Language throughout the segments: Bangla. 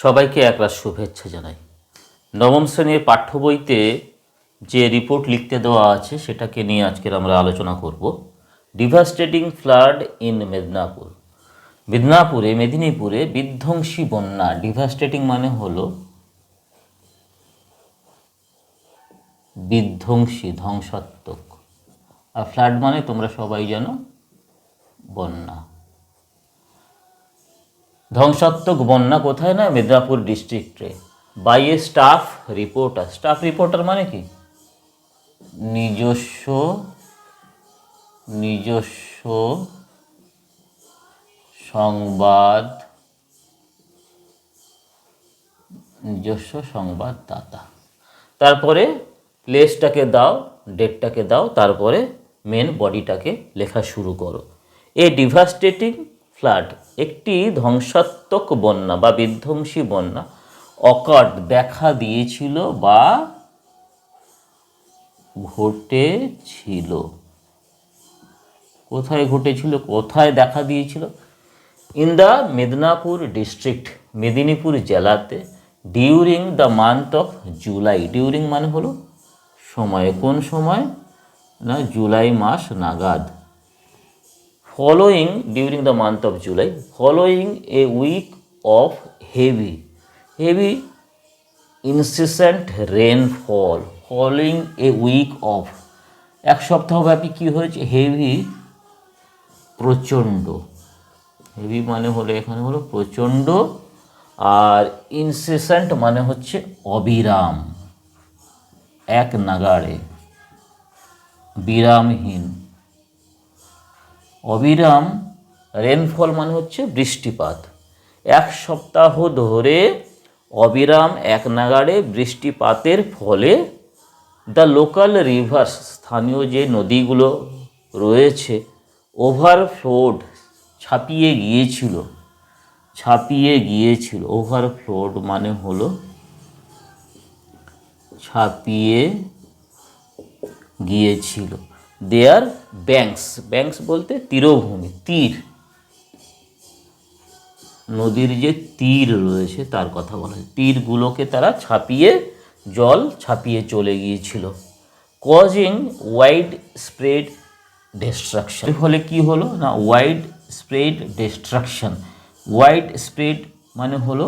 সবাইকে একরাশ শুভেচ্ছা জানাই। নবম শ্রেণীর পাঠ্য বইতে যে রিপোর্ট লিখতে দেওয়া আছে সেটাকে নিয়ে আজকের আমরা আলোচনা করব। Devastating flood in Medinipur. মেদিনীপুরে বিধ্বংসী বন্যা। ডিভাস্টেটিং মানে হলো বিধ্বংসী, ধ্বংসাত্মক, আর ফ্লাড মানে তোমরা সবাই জানো বন্যা। ধ্বংসাত্মক বন্যা কোথায়? না, মেদিনীপুর ডিস্ট্রিক্টে। By a staff reporter. Staff reporter মানে কি? নিজস্ব সংবাদদাতা। তারপরে প্লেসটাকে দাও, ডেটটাকে দাও, তারপরে মেন বডিটাকে লেখা শুরু করো। এ ডিভাস্টেটিং ফ্লাড, একটি ধ্বংসাত্মক বন্যা বা বিধ্বংসী বন্যা অকার্ড, দেখা দিয়েছিল বা ঘটেছিল। কোথায় ঘটেছিল, কোথায় দেখা দিয়েছিল? In the Medinipur district, Medinipur জেলাতে, during the month of July. During মানে হলো সময়। কোন সময়? না, জুলাই মাস নাগাদ। Following, during the month of July, following a week of heavy incessant rainfall. Following a week of, এক সপ্তাহব্যাপী কী হয়েছে? হেভি, প্রচণ্ড। হেভি মানে হলো এখানে হলো প্রচণ্ড, আর ইনসেসেন্ট মানে হচ্ছে অবিরাম, এক নাগাড়ে, বিরামহীন। অবিরাম রেনফল মানে হচ্ছে বৃষ্টিপাত। এক সপ্তাহ ধরে অবিরাম এক নাগাড়ে বৃষ্টিপাতের ফলে দ্য লোকাল রিভার্স, স্থানীয় যে নদীগুলো রয়েছে, ওভারফ্লোড, ছাপিয়ে গিয়েছিল। ওভারফ্লোড মানে হলো ছাপিয়ে গিয়েছিল। দেয়ার ব্যাংকস বলতে তীরভূমি, তীর, নদীর যে তীর রয়েছে তার কথা বলা হয়। তীরগুলোকে তারা জল ছাপিয়ে চলে গিয়েছিল। কজিং ওয়াইড স্প্রেড ডিস্ট্রাকশন, ফলে কি হলো? না, wide spread destruction. Wide spread মানে হলো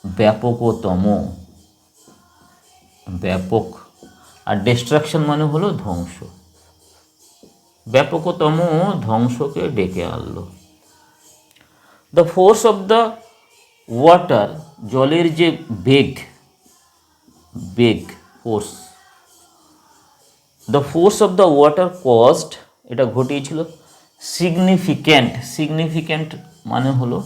ব্যাপকতম, ব্যাপক, আর ডিস্ট্রাকশন মানে হলো ধ্বংস। ব্যাপকতম ধ্বংসকে ডেকে আনলো। The force of the water, জলের যে বেগ, force. The force of the water caused, এটা ঘটিয়েছিল সিগনিফিক্যান্ট মানে হলো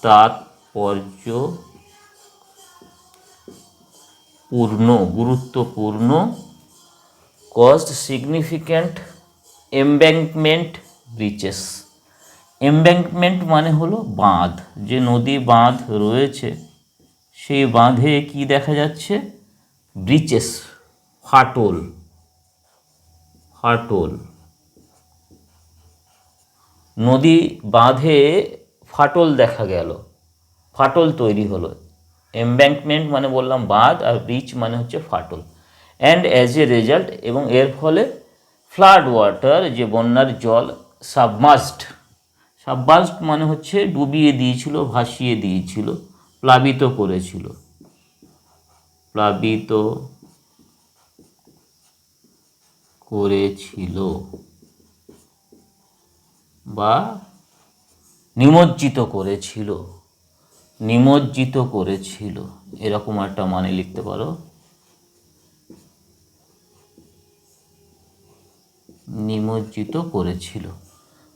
তাৎপর্যপূর্ণ, গুরুত্বপূর্ণ। Caused significant embankment breaches. Embankment মানে হলো বাঁধ, যে নদী বাঁধ রয়েছে সেই বাঁধে কি দেখা যাচ্ছে? ব্রিচেস, ফাটল। নদী বাঁধে ফাটল দেখা গেল, ফাটল তৈরি হলো। এমব্যাঙ্কমেন্ট মানে বললাম বাঁধ, আর ব্রিচ মানে হচ্ছে ফাটল। অ্যান্ড অ্যাজ এ রেজাল্ট, এবং এর ফলে ফ্লাড ওয়াটার, যে বন্যার জল, সাবমার্জড মানে হচ্ছে ডুবিয়ে দিয়েছিল, ভাসিয়ে দিয়েছিল, প্লাবিত করেছিল বা নিমজ্জিত করেছিল, এরকম একটা মানে লিখতে পারো। নিমজ্জিত করেছিল।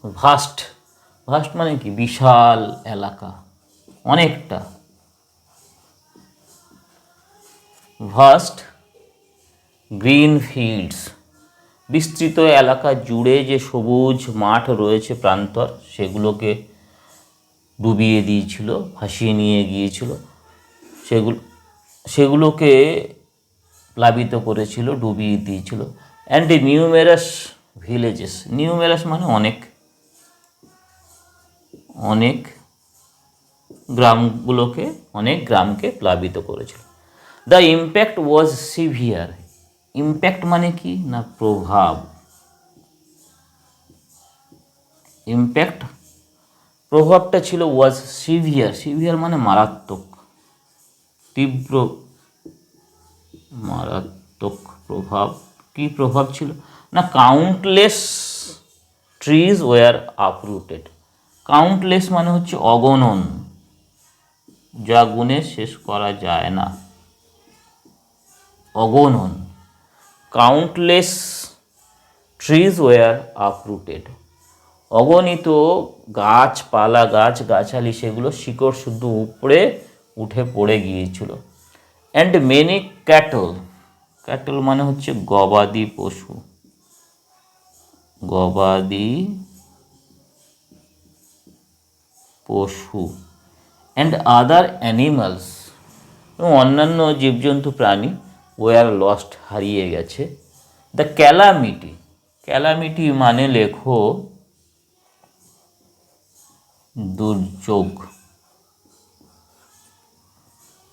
ভাস্ট মানে কি? বিশাল এলাকা, অনেকটা। ভাস্ট গ্রিন ফিল্ডস, বিস্তৃত এলাকা জুড়ে যে সবুজ মাঠ রয়েছে প্রান্তর, সেগুলোকে ডুবিয়ে দিয়েছিল, ভাসিয়ে নিয়ে গিয়েছিল, সেগুলোকে প্লাবিত করেছিল, ডুবিয়ে দিয়েছিল। অ্যান্ড নিউমেরাস ভিলেজেস, নিউমেরাস মানে অনেক গ্রামগুলোকে, অনেক গ্রামকে প্লাবিত করেছিল। The impact was severe. Impact মানে কি না প্রভাব। ইম্প্যাক্ট প্রভাবটা ছিল ওয়াজ সিভিয়ার। সিভিয়ার মানে মারাত্মক, তীব্র, মারাত্মক প্রভাব। কি প্রভাব ছিল না countless trees war uprooted. Countless মানে হচ্ছে অগণন, যা গুণে শেষ করা যায় না, অগণন। Countless trees war uprooted. অগণিত গাছপালা, গাছগাছালি সেগুলো শিকড় শুদ্ধ উপড়ে উঠে পড়ে গিয়েছিল। অ্যান্ড মেনি ক্যাটল, ক্যাটল মানে হচ্ছে গবাদি পশু, গবাদি পশু, অ্যান্ড আদার অ্যানিমালস, এবং অন্যান্য জীবজন্তু প্রাণী ওয়ার লস্ট, হারিয়ে গেছে। দ্য ক্যালামিটি, ক্যালামিটি মানে লেখো দুর্যোগ।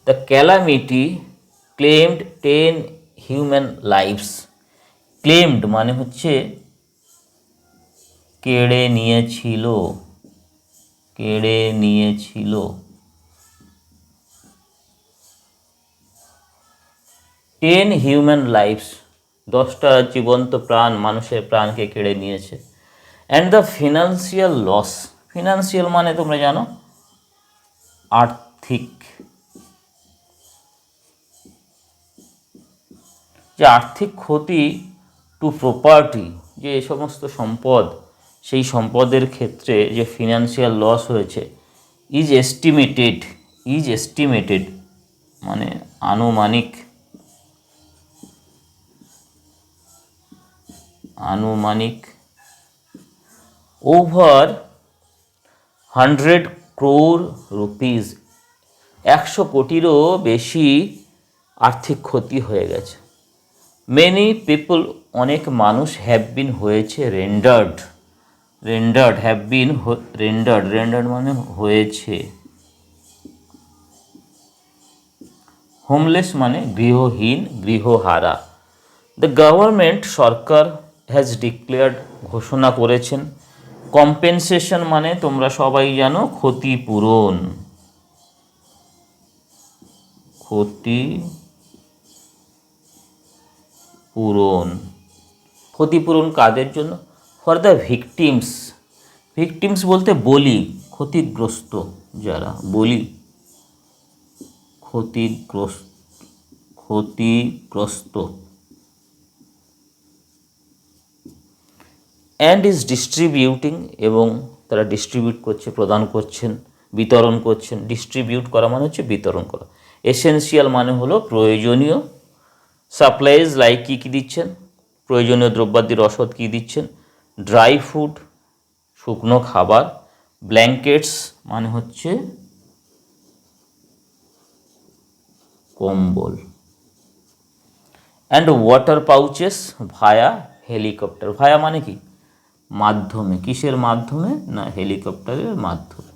The calamity claimed 10 human lives. Claimed মানে হচ্ছে কেড়ে নিয়েছিল, কেড়ে নিয়েছিল। 10 হিউম্যান লাইফস, 10টা জীবন্ত প্রাণ, মানুষের প্রাণকে কেড়ে নিয়েছে। And the financial loss, financial মানে তোমরা জানো আর্থিক, যে আর্থিক ক্ষতি টু প্রপার্টি, যে সমস্ত সম্পদ, সেই সম্পদের ক্ষেত্রে যে ফিনান্সিয়াল লস হয়েছে, ইজ এস্টিমেটেড, ইজ এস্টিমেটেড মানে আনুমানিক, আনুমানিক, ওভার 100 crore রুপিস, 100 কোটিরও বেশি আর্থিক ক্ষতি হয়ে গেছে। মেনি পিপল, অনেক মানুষ, হ্যাভ বিন হয়েছে rendered, rendered, have been rendered, rendered মানে হয়েছে। হোমলেস মানে গৃহহীন, গৃহহারা। দ্য গভর্নমেন্ট, সরকার, হ্যাজ ডিক্লেয়ার্ড, ঘোষণা করেছেন। কম্পেনসেশন মানে তোমরা সবাই জানো ক্ষতিপূরণ, ক্ষতিপূরণ। ক্ষতিপূরণ কাদের জন্য? For the victims. ভিকটিমস বলতে বলি, ক্ষতিগ্রস্ত যারা, বলি, ক্ষতিগ্রস্ত, ক্ষতিগ্রস্ত। অ্যান্ড ইজ ডিস্ট্রিবিউটিং, এবং তারা ডিস্ট্রিবিউট করছে, প্রদান করছেন, বিতরণ করছেন। ডিস্ট্রিবিউট করা মানে হচ্ছে বিতরণ করা। এসেনশিয়াল মানে হলো প্রয়োজনীয়। সাপ্লাইজ লাইক কী কী দিচ্ছেন, প্রয়োজনীয় দ্রব্যাদি রসদ কী দিচ্ছেন। ড্রাই ফুড, শুকনো খাবার। ব্ল্যাঙ্কেটস মানে হচ্ছে কম্বল। And water pouches via helicopter. Via মানে কি মাধ্যমে, কিসের মাধ্যমে না হেলিকপ্টারের মাধ্যমে।